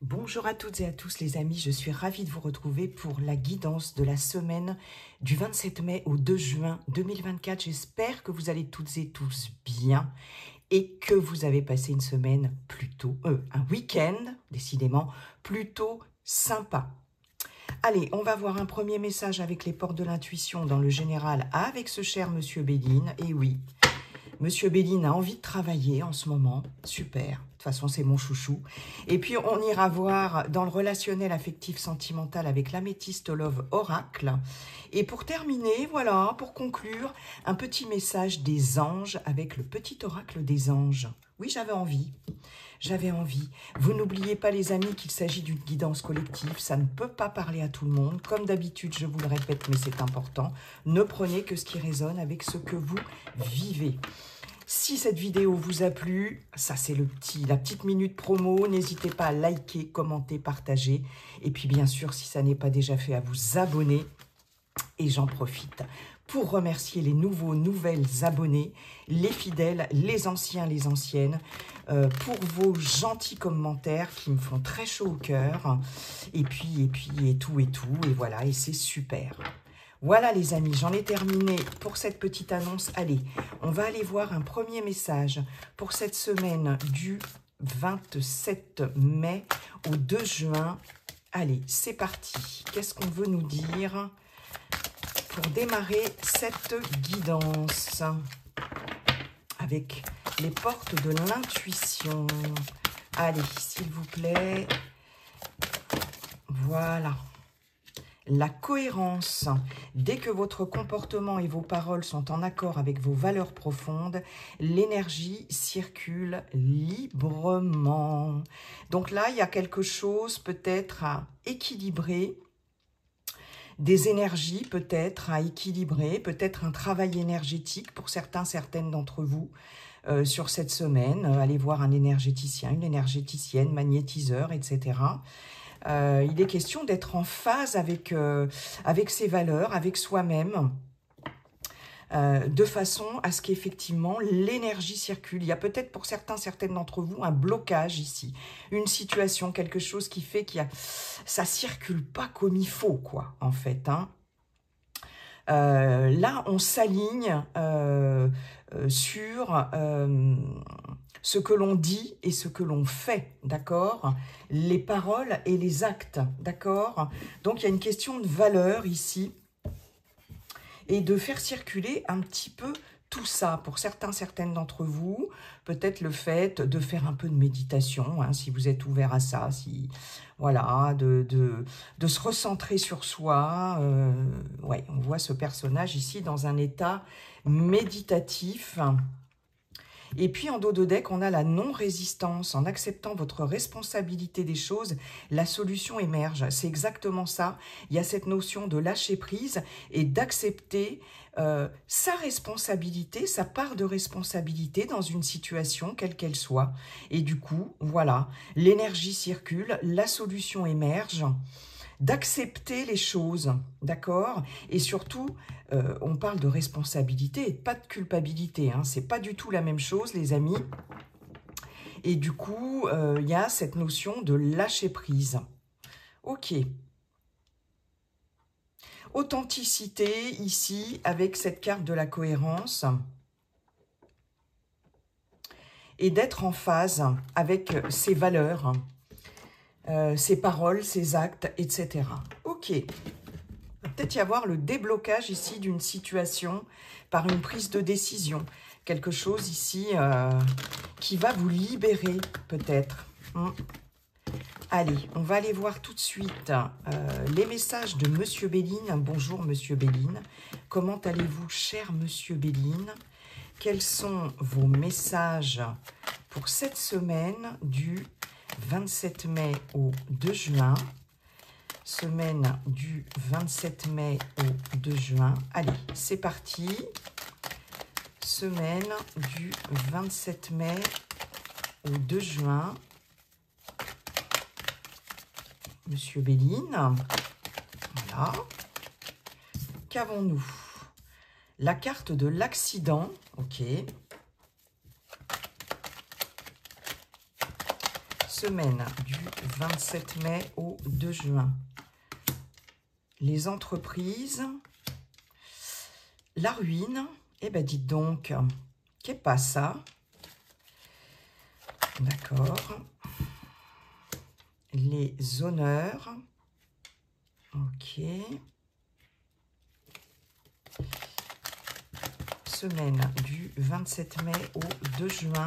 Bonjour à toutes et à tous les amis, je suis ravie de vous retrouver pour la guidance de la semaine du 27 mai au 2 juin 2024. J'espère que vous allez toutes et tous bien et que vous avez passé une semaine plutôt, un week-end, décidément, plutôt sympa. Allez, on va voir un premier message avec les portes de l'intuition dans le général avec ce cher Monsieur Béline. Et oui, Monsieur Béline a envie de travailler en ce moment, super. De toute façon, c'est mon chouchou. Et puis, on ira voir dans le relationnel affectif sentimental avec l'améthyste Love Oracle. Et pour terminer, voilà, pour conclure, un petit message des anges avec le petit oracle des anges. Oui, j'avais envie. J'avais envie. Vous n'oubliez pas, les amis, qu'il s'agit d'une guidance collective. Ça ne peut pas parler à tout le monde. Comme d'habitude, je vous le répète, mais c'est important. Ne prenez que ce qui résonne avec ce que vous vivez. Si cette vidéo vous a plu, ça c'est la petite minute promo, n'hésitez pas à liker, commenter, partager. Et puis bien sûr, si ça n'est pas déjà fait, à vous abonner. Et j'en profite pour remercier les nouvelles abonnés, les fidèles, les anciens, les anciennes, pour vos gentils commentaires qui me font très chaud au cœur. Et tout, et voilà, et c'est super. Voilà les amis, j'en ai terminé pour cette petite annonce. Allez, on va aller voir un premier message pour cette semaine du 27 mai au 2 juin. Allez, c'est parti. Qu'est-ce qu'on veut nous dire pour démarrer cette guidance avec les portes de l'intuition? Allez, s'il vous plaît. Voilà. La cohérence. Dès que votre comportement et vos paroles sont en accord avec vos valeurs profondes, l'énergie circule librement. Donc là, il y a quelque chose peut-être à équilibrer, des énergies peut-être à équilibrer, peut-être un travail énergétique pour certains, certaines d'entre vous sur cette semaine. Allez voir un énergéticien, une énergéticienne, magnétiseur, etc. Il est question d'être en phase avec ses valeurs, avec soi-même, de façon à ce qu'effectivement l'énergie circule. Il y a peut-être pour certains, certaines d'entre vous un blocage ici, une situation, quelque chose qui fait ça circule pas comme il faut, quoi, en fait, hein. Là, on s'aligne sur ce que l'on dit et ce que l'on fait, d'accord? Les paroles et les actes, d'accord? Donc, il y a une question de valeur ici et de faire circuler un petit peu tout ça. Pour certains, certaines d'entre vous, peut-être le fait de faire un peu de méditation, hein, si vous êtes ouvert à ça, voilà, de se recentrer sur soi. Ouais, on voit ce personnage ici dans un état méditatif. Et puis en dos de deck, on a la non-résistance. En acceptant votre responsabilité des choses, la solution émerge. C'est exactement ça. Il y a cette notion de lâcher prise et d'accepter sa responsabilité, sa part de responsabilité dans une situation, quelle qu'elle soit. Et du coup, voilà, l'énergie circule, la solution émerge. D'accepter les choses, d'accord? Et surtout, on parle de responsabilité et pas de culpabilité, hein. C'est pas du tout la même chose, les amis. Et du coup, il y a cette notion de lâcher prise. Ok. Authenticité ici, avec cette carte de la cohérence. Et d'être en phase avec ses valeurs, ses paroles, ses actes, etc. Ok. Il va peut-être y avoir le déblocage ici d'une situation par une prise de décision. Quelque chose ici qui va vous libérer peut-être. Allez, on va aller voir tout de suite les messages de Monsieur Béline. Bonjour Monsieur Béline. Comment allez-vous, cher Monsieur Béline? Quels sont vos messages pour cette semaine du 27 mai au 2 juin? Semaine du 27 mai au 2 juin. Allez, c'est parti. Semaine du 27 mai au 2 juin. Monsieur Béline. Voilà. Qu'avons-nous? La carte de l'accident. Ok. semaine du 27 mai au 2 juin. Les entreprises, la ruine, eh ben dites donc, qu'est pas ça? D'accord. Les honneurs, ok. Semaine du 27 mai au 2 juin.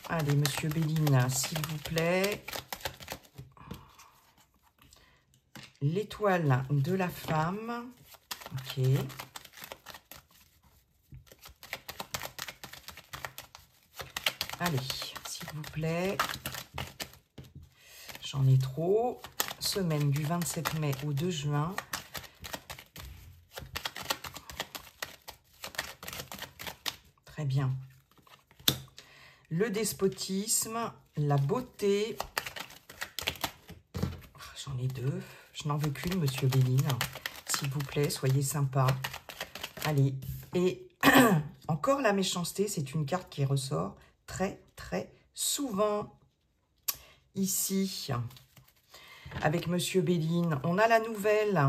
Allez, Monsieur Béline, s'il vous plaît. L'étoile de la femme. Ok. Allez, s'il vous plaît. J'en ai trop. Semaine du 27 mai au 2 juin. Très bien. Le despotisme, la beauté. J'en ai deux. Je n'en veux qu'une, Monsieur Béline. S'il vous plaît, soyez sympa. Allez. Et encore la méchanceté, c'est une carte qui ressort très, très souvent. Ici, avec Monsieur Béline, on a la nouvelle.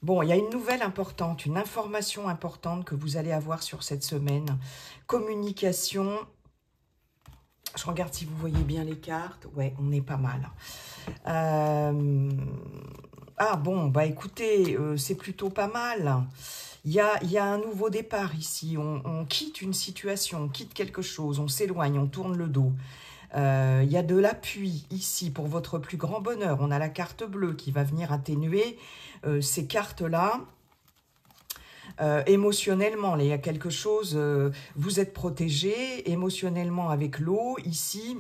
Bon, il y a une nouvelle importante, une information importante que vous allez avoir sur cette semaine. Communication. Je regarde si vous voyez bien les cartes. Ouais, on est pas mal. Ah bon, bah écoutez, c'est plutôt pas mal. Il y a un nouveau départ ici. On quitte une situation, on quitte quelque chose, on s'éloigne, on tourne le dos. Il y a de l'appui ici pour votre plus grand bonheur. On a la carte bleue qui va venir atténuer ces cartes-là. Émotionnellement, il y a quelque chose, vous êtes protégé émotionnellement avec l'eau. Ici,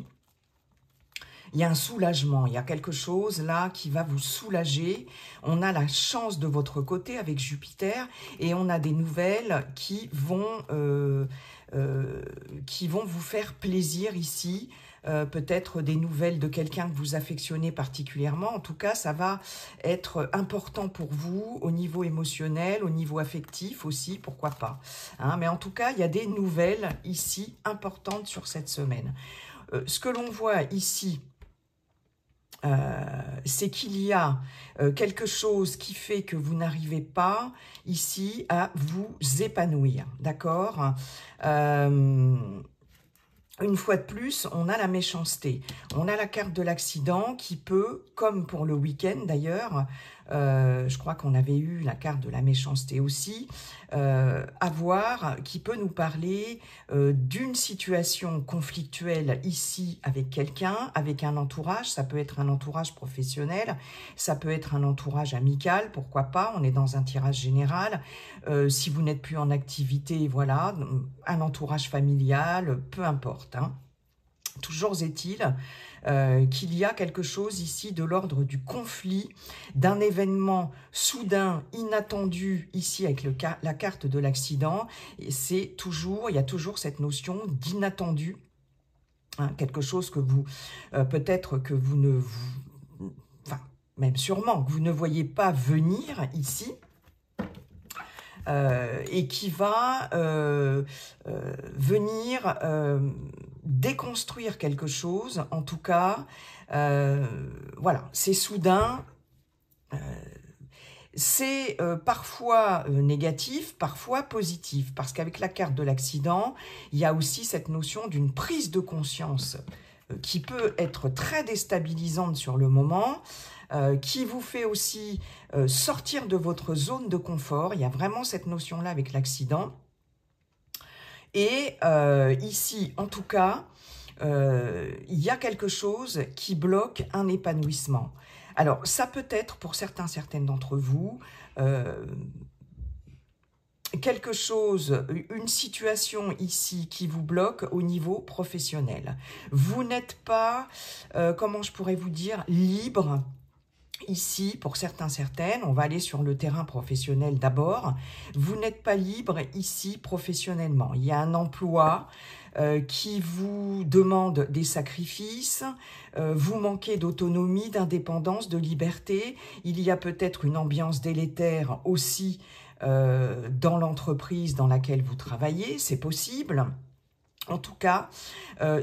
il y a un soulagement, il y a quelque chose là qui va vous soulager. On a la chance de votre côté avec Jupiter et on a des nouvelles qui vont vous faire plaisir ici. Peut-être des nouvelles de quelqu'un que vous affectionnez particulièrement. En tout cas, ça va être important pour vous au niveau émotionnel, au niveau affectif aussi, pourquoi pas. Hein, mais en tout cas, il y a des nouvelles ici importantes sur cette semaine. Ce que l'on voit ici, c'est qu'il y a quelque chose qui fait que vous n'arrivez pas ici à vous épanouir, d'accord? Une fois de plus, on a la méchanceté. On a la carte de l'accident qui peut, comme pour le week-end d'ailleurs, je crois qu'on avait eu la carte de la méchanceté aussi, qui peut nous parler d'une situation conflictuelle ici avec quelqu'un, avec un entourage. Ça peut être un entourage professionnel, ça peut être un entourage amical, pourquoi pas, on est dans un tirage général. Si vous n'êtes plus en activité, voilà, un entourage familial, peu importe. Hein. Toujours est-il qu'il y a quelque chose ici de l'ordre du conflit, d'un événement soudain, inattendu, ici avec la carte de l'accident. Et il y a toujours cette notion d'inattendu, hein, quelque chose que vous, peut-être que vous ne, enfin, même sûrement, que vous ne voyez pas venir ici. Et qui va venir déconstruire quelque chose, en tout cas, voilà, c'est soudain, c'est parfois négatif, parfois positif, parce qu'avec la carte de l'accident, il y a aussi cette notion d'une prise de conscience qui peut être très déstabilisante sur le moment, qui vous fait aussi sortir de votre zone de confort. Il y a vraiment cette notion-là avec l'accident. Et ici, en tout cas, il y a quelque chose qui bloque un épanouissement. Alors, ça peut être, pour certaines d'entre vous, quelque chose, une situation ici qui vous bloque au niveau professionnel. Vous n'êtes pas, comment je pourrais vous dire, libre Ici, pour certains, certaines, on va aller sur le terrain professionnel d'abord. Vous n'êtes pas libre ici professionnellement. Il y a un emploi qui vous demande des sacrifices, vous manquez d'autonomie, d'indépendance, de liberté. Il y a peut-être une ambiance délétère aussi dans l'entreprise dans laquelle vous travaillez, c'est possible. En tout cas,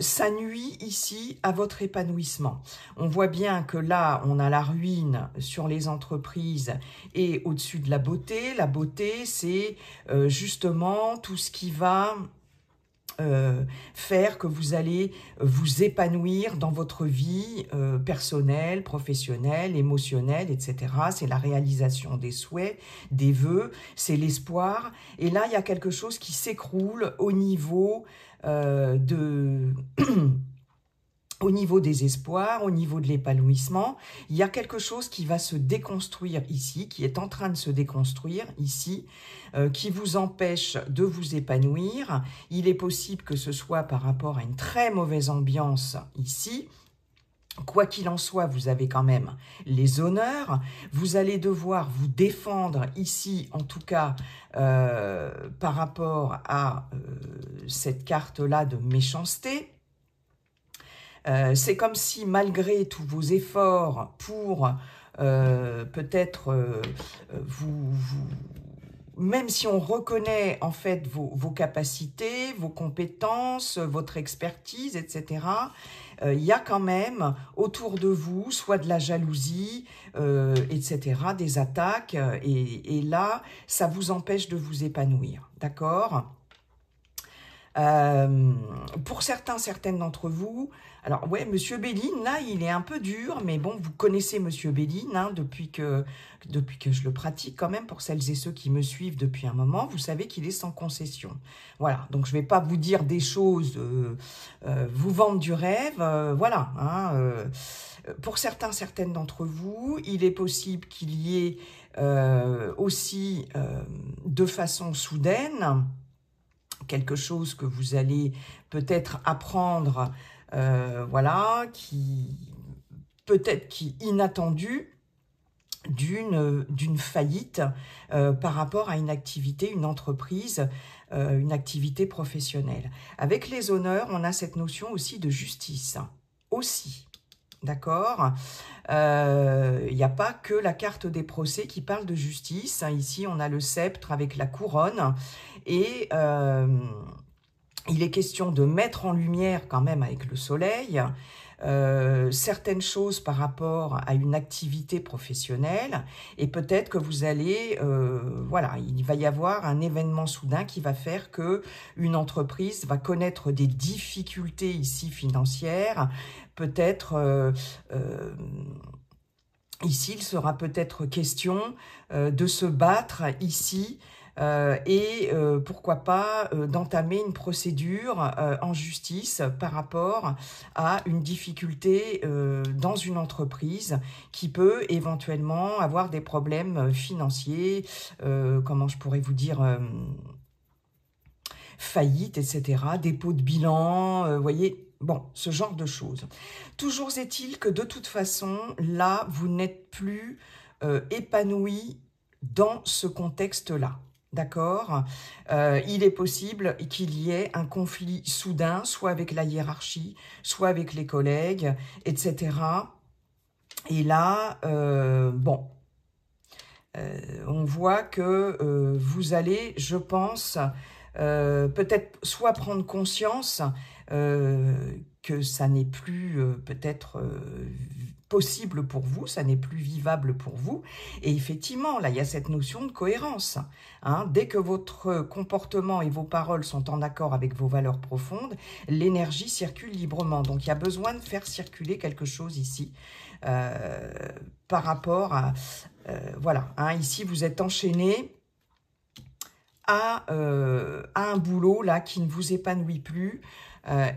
ça nuit ici à votre épanouissement. On voit bien que là, on a la ruine sur les entreprises et au-dessus de la beauté. La beauté, c'est justement tout ce qui va faire que vous allez vous épanouir dans votre vie personnelle, professionnelle, émotionnelle, etc. C'est la réalisation des souhaits, des vœux, c'est l'espoir. Et là, il y a quelque chose qui s'écroule au niveau au niveau des espoirs, au niveau de l'épanouissement. Il y a quelque chose qui va se déconstruire ici, qui est en train de se déconstruire ici, qui vous empêche de vous épanouir. Il est possible que ce soit par rapport à une très mauvaise ambiance ici. Quoi qu'il en soit, vous avez quand même les honneurs. Vous allez devoir vous défendre ici, en tout cas, par rapport à cette carte-là de méchanceté. C'est comme si, malgré tous vos efforts pour peut-être même si on reconnaît en fait vos capacités, vos compétences, votre expertise, etc., il y a quand même autour de vous soit de la jalousie, etc., des attaques, et là, ça vous empêche de vous épanouir, d'accord ? Pour certains, certaines d'entre vous, alors ouais, Monsieur Béline, là, il est un peu dur, mais bon, vous connaissez Monsieur Béline, hein, depuis que je le pratique quand même, pour celles et ceux qui me suivent depuis un moment, vous savez qu'il est sans concession. Voilà, donc je ne vais pas vous dire des choses, vous vendre du rêve, voilà. Hein, pour certains, certaines d'entre vous, il est possible qu'il y ait aussi, de façon soudaine, quelque chose que vous allez peut-être apprendre, voilà, peut-être qui inattendu d'une faillite par rapport à une activité, une entreprise, une activité professionnelle. Avec les honneurs, on a cette notion aussi de justice, aussi. D'accord. Il n'y a pas que la carte des procès qui parle de justice. Ici, on a le sceptre avec la couronne. Et il est question de mettre en lumière quand même avec le soleil certaines choses par rapport à une activité professionnelle. Et peut-être que vous allez, voilà, il va y avoir un événement soudain qui va faire que une entreprise va connaître des difficultés ici financières. Peut-être ici, il sera peut-être question de se battre ici et pourquoi pas d'entamer une procédure en justice par rapport à une difficulté dans une entreprise qui peut éventuellement avoir des problèmes financiers, comment je pourrais vous dire, faillite, etc., dépôt de bilan, voyez. Bon, ce genre de choses. Toujours est-il que de toute façon, là, vous n'êtes plus épanoui dans ce contexte-là. D'accord ? Il est possible qu'il y ait un conflit soudain, soit avec la hiérarchie, soit avec les collègues, etc. Et là, bon, on voit que vous allez, je pense, peut-être soit prendre conscience que ça n'est plus peut-être possible pour vous, ça n'est plus vivable pour vous. Et effectivement, là, il y a cette notion de cohérence. Hein. Dès que votre comportement et vos paroles sont en accord avec vos valeurs profondes, l'énergie circule librement. Donc, il y a besoin de faire circuler quelque chose ici par rapport à... voilà, hein, ici, vous êtes enchaîné à un boulot là qui ne vous épanouit plus.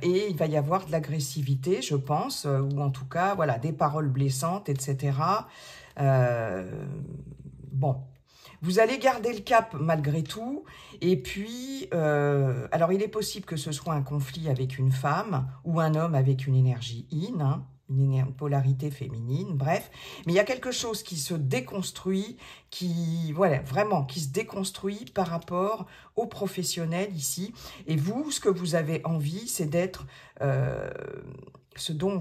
Et il va y avoir de l'agressivité, je pense, ou en tout cas, voilà, des paroles blessantes, etc. Bon, vous allez garder le cap malgré tout. Et puis, alors il est possible que ce soit un conflit avec une femme ou un homme avec une énergie yin, hein. une polarité féminine, bref. Mais il y a quelque chose qui se déconstruit, voilà, vraiment, qui se déconstruit par rapport aux professionnels ici. Et vous, ce que vous avez envie, c'est d'être... ce dont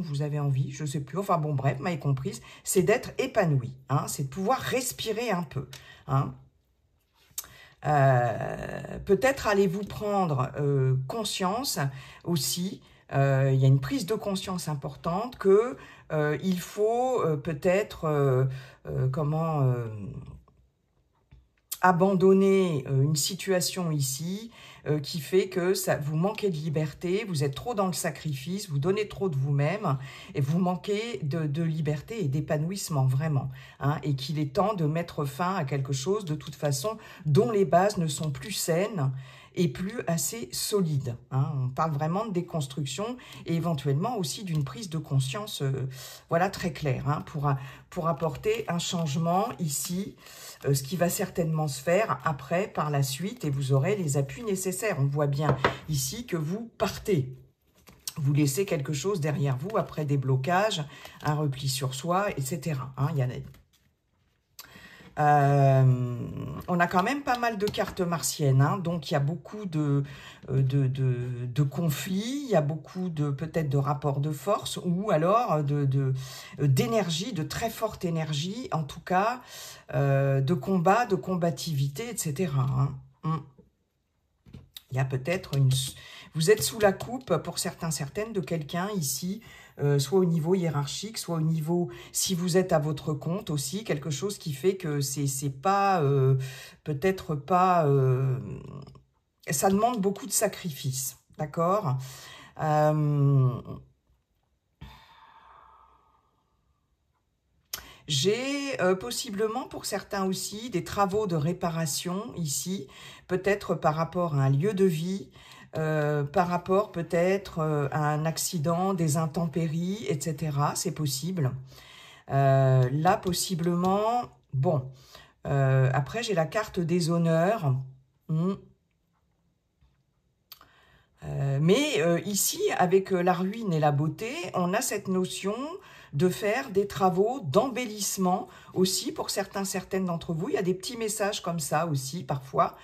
vous avez envie, je ne sais plus, enfin bon, bref, m'avez comprise, c'est d'être épanoui, hein, c'est de pouvoir respirer un peu, hein. Peut-être allez-vous prendre conscience aussi, il y a une prise de conscience importante que il faut peut-être abandonner une situation ici qui fait que vous manquez de liberté, vous êtes trop dans le sacrifice, vous donnez trop de vous-même et vous manquez de liberté et d'épanouissement vraiment, hein, et qu'il est temps de mettre fin à quelque chose de toute façon dont les bases ne sont plus saines et plus assez solides, hein. On parle vraiment de déconstruction et éventuellement aussi d'une prise de conscience voilà, très claire, hein, pour apporter un changement ici, ce qui va certainement se faire après, par la suite, et vous aurez les appuis nécessaires. On voit bien ici que vous partez. Vous laissez quelque chose derrière vous après des blocages, un repli sur soi, etc. Hein, il y a on a quand même pas mal de cartes martiennes, hein, donc il y a beaucoup de conflits, il y a beaucoup peut-être de rapports de force, ou alors d'énergie, de très forte énergie, en tout cas, de combat, de combativité, etc. Hein. Il y a peut-être vous êtes sous la coupe, pour certains, certaines, de quelqu'un ici, soit au niveau hiérarchique, soit au niveau, si vous êtes à votre compte aussi, quelque chose qui fait que c'est pas, peut-être pas, ça demande beaucoup de sacrifices, d'accord? J'ai possiblement pour certains aussi des travaux de réparation ici, peut-être par rapport à un lieu de vie, par rapport peut-être à un accident, des intempéries, etc. C'est possible. Là, possiblement, bon, après j'ai la carte des honneurs. Mais ici, avec la ruine et la beauté, on a cette notion de faire des travaux d'embellissement aussi pour certaines d'entre vous. Il y a des petits messages comme ça aussi parfois,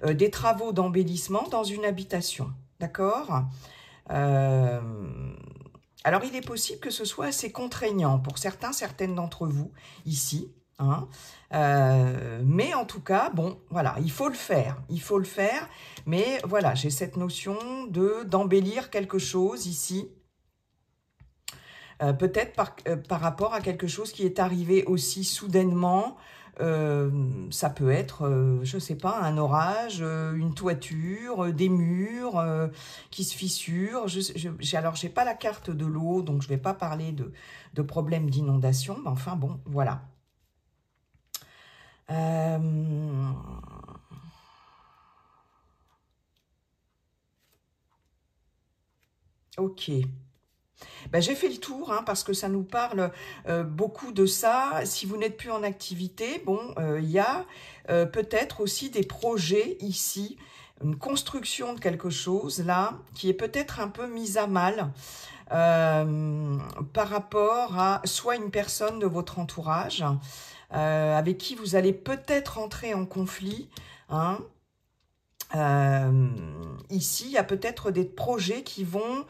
des travaux d'embellissement dans une habitation, d'accord? Alors, il est possible que ce soit assez contraignant pour certaines d'entre vous ici, hein. Mais en tout cas, bon, voilà, il faut le faire, mais voilà, j'ai cette notion d'embellir quelque chose ici, peut-être par rapport à quelque chose qui est arrivé aussi soudainement. Ça peut être, je ne sais pas, un orage, une toiture, des murs qui se fissurent. Alors, je n'ai pas la carte de l'eau, donc je ne vais pas parler de problèmes d'inondation, mais enfin, bon, voilà. Ok. Ben, j'ai fait le tour, hein, parce que ça nous parle beaucoup de ça. Si vous n'êtes plus en activité, bon, il y a peut-être aussi des projets ici, une construction de quelque chose là, qui est peut-être un peu mise à mal par rapport à soit une personne de votre entourage avec qui vous allez peut-être entrer en conflit, hein. Ici, il y a peut-être des projets qui vont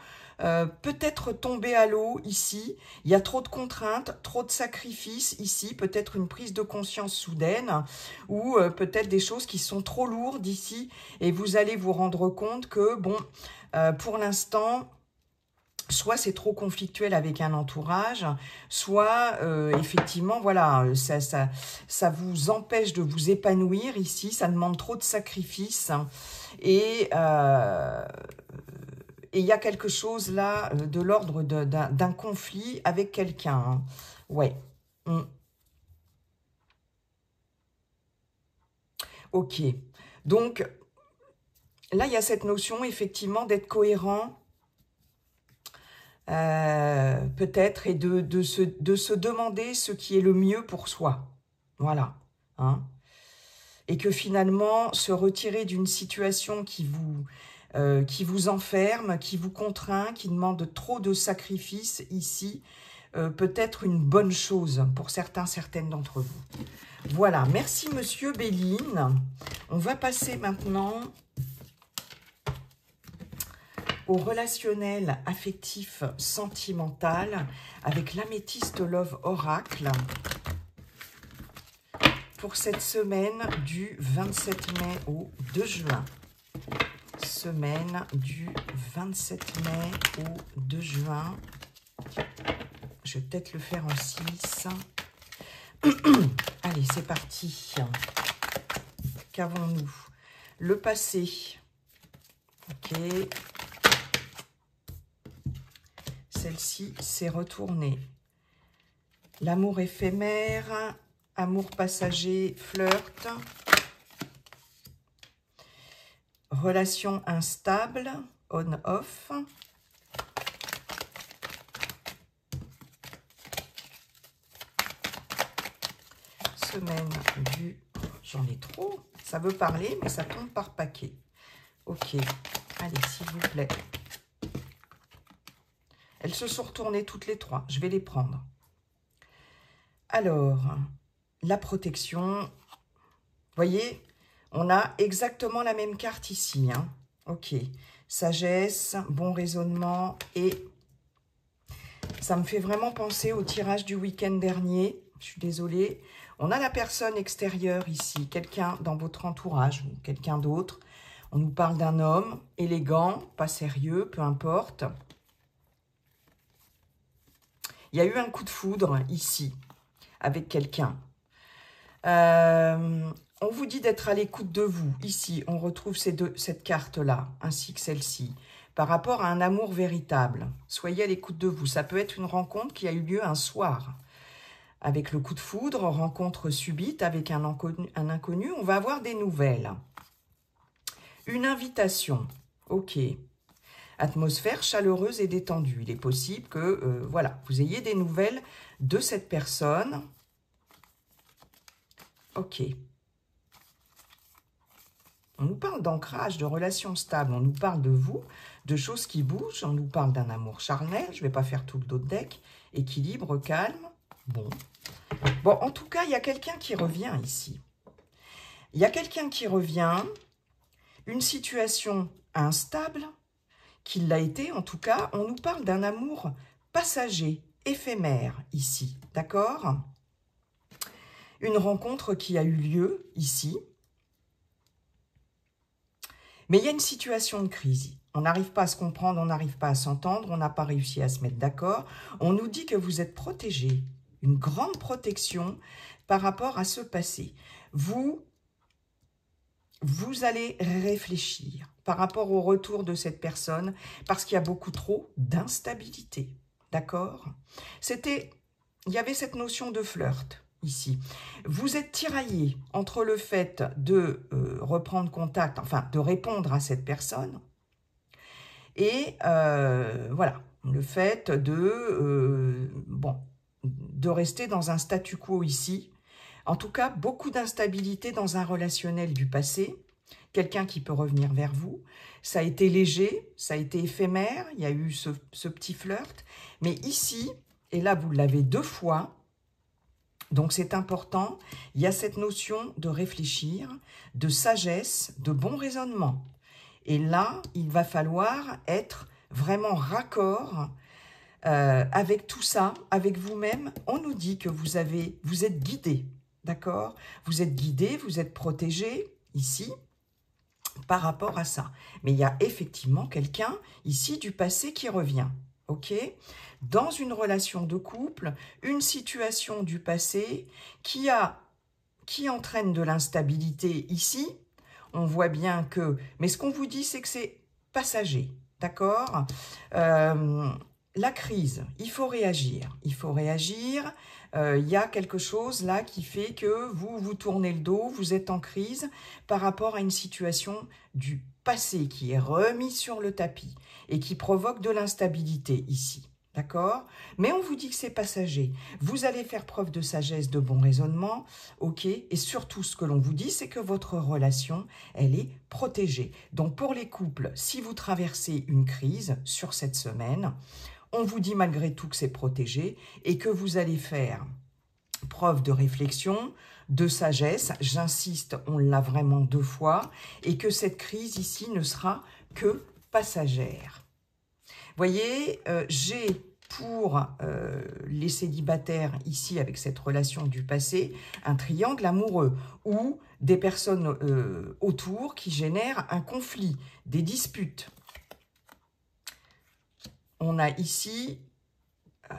peut-être tomber à l'eau ici. Il y a trop de contraintes, trop de sacrifices ici, peut-être une prise de conscience soudaine ou peut-être des choses qui sont trop lourdes ici et vous allez vous rendre compte que, bon, pour l'instant, soit c'est trop conflictuel avec un entourage, soit effectivement, voilà, ça vous empêche de vous épanouir ici, ça demande trop de sacrifices et il y a quelque chose là de l'ordre d'un conflit avec quelqu'un, hein. Ouais. Ok. Donc, là, il y a cette notion, effectivement, d'être cohérent, peut-être, et de se demander ce qui est le mieux pour soi. Voilà. Hein. Et que finalement, se retirer d'une situation qui vous qui vous enferme, qui vous contraint, qui demande trop de sacrifices ici, peut être une bonne chose pour certaines d'entre vous. Voilà, merci Monsieur Béline. On va passer maintenant au relationnel affectif sentimental avec l'améthyste Love Oracle pour cette semaine du 27 mai au 2 juin. Semaine du 27 mai au 2 juin. Je vais peut-être le faire en 6. Allez, c'est parti. Qu'avons-nous? Le passé. Ok. Celle-ci s'est retournée. L'amour éphémère, amour passager, flirt. Relation instable, on-off. Semaine du... J'en ai trop. Ça veut parler, mais ça tombe par paquet. Ok. Allez, s'il vous plaît. Elles se sont retournées toutes les trois. Je vais les prendre. Alors, la protection. Vous voyez, on a exactement la même carte ici. Hein. Ok. Sagesse, bon raisonnement. Et ça me fait vraiment penser au tirage du week-end dernier. Je suis désolée. On a la personne extérieure ici. Quelqu'un dans votre entourage ou quelqu'un d'autre. On nous parle d'un homme élégant, pas sérieux, peu importe. Il y a eu un coup de foudre ici, avec quelqu'un. On vous dit d'être à l'écoute de vous. Ici, on retrouve cette carte-là, ainsi que celle-ci, par rapport à un amour véritable. Soyez à l'écoute de vous. Ça peut être une rencontre qui a eu lieu un soir. Avec le coup de foudre, rencontre subite avec un inconnu, on va avoir des nouvelles. Une invitation. Ok. Atmosphère chaleureuse et détendue. Il est possible que voilà, vous ayez des nouvelles de cette personne. Ok. On nous parle d'ancrage, de relations stables. On nous parle de vous, de choses qui bougent. On nous parle d'un amour charnel. Je ne vais pas faire tout le dos de deck. Équilibre, calme. Bon. Bon, en tout cas, il y a quelqu'un qui revient ici. Il y a quelqu'un qui revient. Une situation instable. Qu'il l'a été, en tout cas, on nous parle d'un amour passager, éphémère, ici, d'accord? Une rencontre qui a eu lieu, ici. Mais il y a une situation de crise. On n'arrive pas à se comprendre, on n'arrive pas à s'entendre, on n'a pas réussi à se mettre d'accord. On nous dit que vous êtes protégé, une grande protection par rapport à ce passé. Vous allez réfléchir par rapport au retour de cette personne parce qu'il y a beaucoup trop d'instabilité. D'accord? Il y avait cette notion de flirt ici. Vous êtes tiraillé entre le fait de reprendre contact, enfin de répondre à cette personne et voilà, le fait de rester dans un statu quo ici. En tout cas, beaucoup d'instabilité dans un relationnel du passé. Quelqu'un qui peut revenir vers vous. Ça a été léger, ça a été éphémère. Il y a eu ce petit flirt. Mais ici, et là, vous l'avez 2 fois. Donc, c'est important. Il y a cette notion de réfléchir, de sagesse, de bon raisonnement. Et là, il va falloir être vraiment raccord avec tout ça, avec vous-même. On nous dit que vous êtes guidé. D'accord? Vous êtes guidé, vous êtes protégé, ici, par rapport à ça. Mais il y a effectivement quelqu'un, ici, du passé qui revient. Ok? Dans une relation de couple, une situation du passé qui entraîne de l'instabilité ici. On voit bien que... Mais ce qu'on vous dit, c'est que c'est passager. D'accord? La crise, il faut réagir. Il faut réagir. Il y a quelque chose là qui fait que vous tournez le dos, vous êtes en crise par rapport à une situation du passé qui est remise sur le tapis et qui provoque de l'instabilité ici. D'accord? Mais on vous dit que c'est passager. Vous allez faire preuve de sagesse, de bon raisonnement, ok? Et surtout, ce que l'on vous dit, c'est que votre relation, elle est protégée. Donc, pour les couples, si vous traversez une crise sur cette semaine, on vous dit malgré tout que c'est protégé et que vous allez faire preuve de réflexion, de sagesse. J'insiste, on l'a vraiment 2 fois. Et que cette crise ici ne sera que passagère. Voyez, j'ai pour les célibataires ici avec cette relation du passé un triangle amoureux ou des personnes autour qui génèrent un conflit, des disputes. On a ici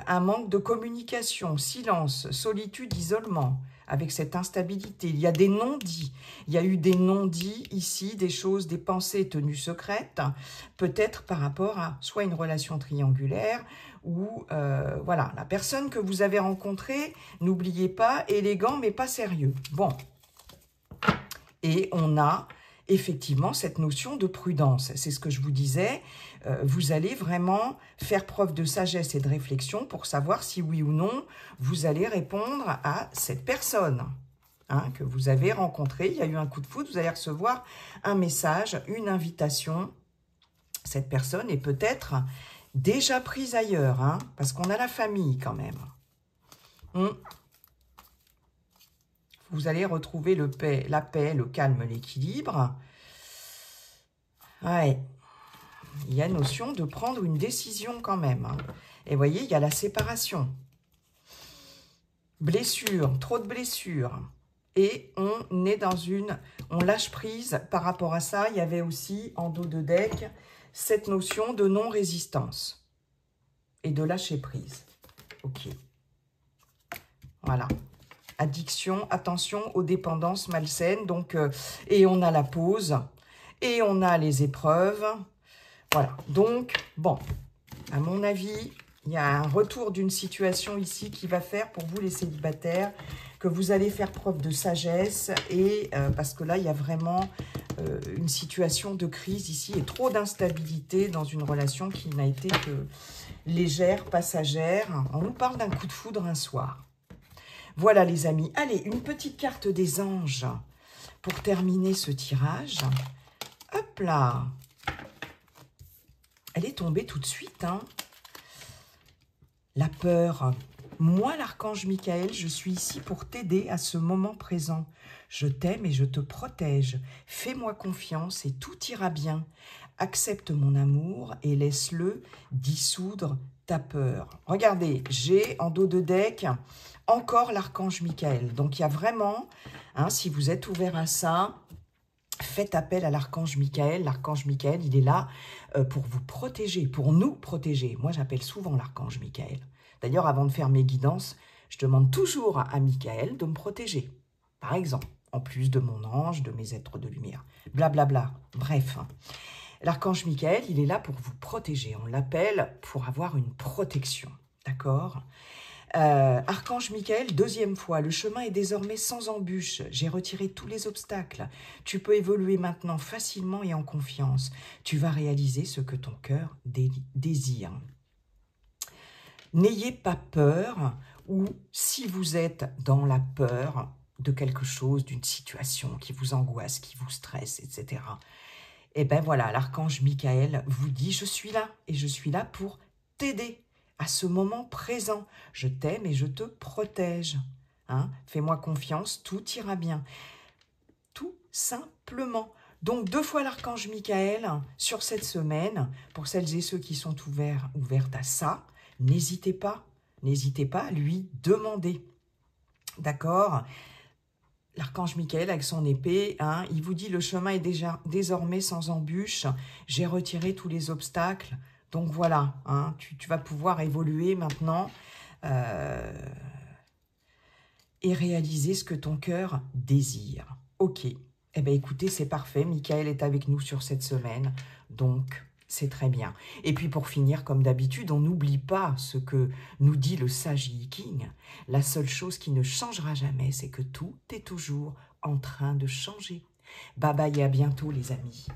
un manque de communication, silence, solitude, isolement, avec cette instabilité. Il y a des non-dits. Il y a eu des non-dits ici, des choses, des pensées tenues secrètes, peut-être par rapport à soit une relation triangulaire ou, voilà, la personne que vous avez rencontrée, n'oubliez pas, élégant mais pas sérieux. Bon. Et on a effectivement cette notion de prudence. C'est ce que je vous disais. Vous allez vraiment faire preuve de sagesse et de réflexion pour savoir si oui ou non vous allez répondre à cette personne que vous avez rencontrée. Il y a eu un coup de foudre, vous allez recevoir un message, une invitation. Cette personne est peut-être déjà prise ailleurs, parce qu'on a la famille quand même. Vous allez retrouver la paix, le calme, l'équilibre. Ouais. Il y a notion de prendre une décision quand même. Et vous voyez, il y a la séparation. Blessure, trop de blessures. Et on est dans on lâche prise par rapport à ça. Il y avait aussi, en dos de deck, cette notion de non-résistance. Et de lâcher prise. Ok. Voilà. Addiction, attention aux dépendances malsaines. Donc, et on a la pause. Et on a les épreuves. Voilà, donc, bon, à mon avis, il y a un retour d'une situation ici qui va faire pour vous les célibataires que vous allez faire preuve de sagesse et parce que là, il y a vraiment une situation de crise ici et trop d'instabilité dans une relation qui n'a été que légère, passagère. On nous parle d'un coup de foudre un soir. Voilà les amis, allez, une petite carte des anges pour terminer ce tirage. Hop là! Elle est tombée tout de suite. La peur. Moi, l'archange Michael, je suis ici pour t'aider à ce moment présent. Je t'aime et je te protège. Fais-moi confiance et tout ira bien. Accepte mon amour et laisse-le dissoudre ta peur. Regardez, j'ai en dos de deck encore l'archange Michael. Donc, il y a vraiment, si vous êtes ouvert à ça, faites appel à l'archange Michael. L'archange Michael, il est là pour vous protéger, pour nous protéger. Moi, j'appelle souvent l'archange Michael. D'ailleurs, avant de faire mes guidances, je demande toujours à Michael de me protéger. Par exemple, en plus de mon ange, de mes êtres de lumière. Blablabla. Bref. L'archange Michael, il est là pour vous protéger. On l'appelle pour avoir une protection. D'accord ? Archange Michael, 2e fois, le chemin est désormais sans embûche. J'ai retiré tous les obstacles. Tu peux évoluer maintenant facilement et en confiance. Tu vas réaliser ce que ton cœur désire. N'ayez pas peur, ou si vous êtes dans la peur de quelque chose, d'une situation qui vous angoisse, qui vous stresse, etc. Et bien voilà, l'archange Michael vous dit « Je suis là et je suis là pour t'aider. » À ce moment présent, je t'aime et je te protège. Fais-moi confiance, tout ira bien. Tout simplement. Donc, 2 fois l'archange Michael sur cette semaine. Pour celles et ceux qui sont ouvertes à ça, n'hésitez pas à lui demander. D'accord ? L'archange Michael avec son épée, il vous dit « Le chemin est déjà désormais sans embûche. J'ai retiré tous les obstacles. » Donc voilà, tu vas pouvoir évoluer maintenant et réaliser ce que ton cœur désire. Ok, eh bien écoutez, c'est parfait. Michael est avec nous sur cette semaine, donc c'est très bien. Et puis pour finir, comme d'habitude, on n'oublie pas ce que nous dit le sage Yi King. La seule chose qui ne changera jamais, c'est que tout est toujours en train de changer. Bye bye et à bientôt les amis.